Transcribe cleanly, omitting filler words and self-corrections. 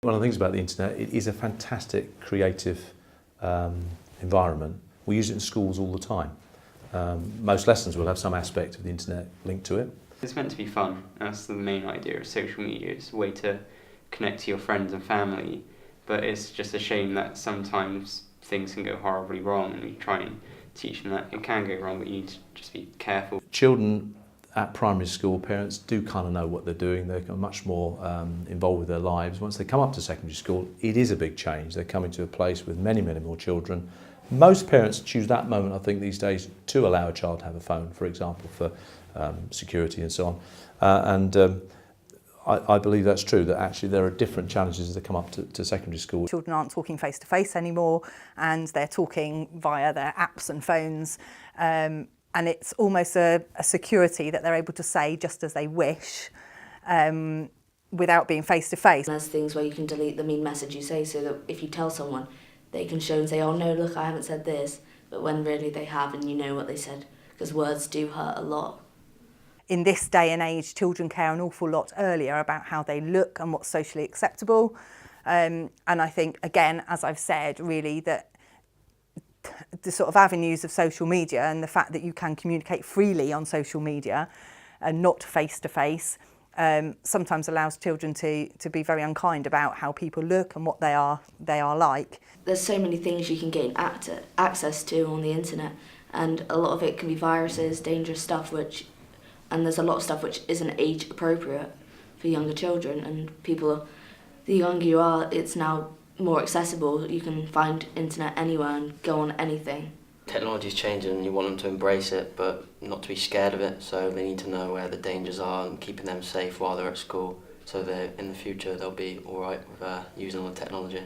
One of the things about the internet, it is a fantastic creative environment. We use it in schools all the time. Most lessons will have some aspect of the internet linked to it. It's meant to be fun. That's the main idea of social media. It's a way to connect to your friends and family, but it's just a shame that sometimes things can go horribly wrong, and we try and teach them that it can go wrong, but you need to just be careful. Children at primary school, parents do kind of know what they're doing. They're much more involved with their lives. Once they come up to secondary school, it is a big change. They're coming to a place with many, many more children. Most parents choose that moment, I think, these days to allow a child to have a phone, for example, for security and so on. I believe that's true, that actually there are different challenges as they come up to secondary school. Children aren't talking face to face anymore, and they're talking via their apps and phones. And it's almost a security that they're able to say just as they wish without being face to face. There's things where you can delete the mean message you say, so that if you tell someone, they can show and say, oh no, look, I haven't said this, but when really they have, and you know what they said, because words do hurt a lot. In this day and age, children care an awful lot earlier about how they look and what's socially acceptable. And I think, again, as I've said, really that the sort of avenues of social media and the fact that you can communicate freely on social media and not face to face sometimes allows children to be very unkind about how people look and what they are like. There's so many things you can gain access to on the internet, and a lot of it can be viruses, dangerous stuff, and there's a lot of stuff which isn't age appropriate for younger children, and the younger you are, it's now more accessible. You can find internet anywhere and go on anything. Technology's changing and you want them to embrace it, but not to be scared of it, so they need to know where the dangers are and keeping them safe while they're at school, so that in the future they'll be alright with using all the technology.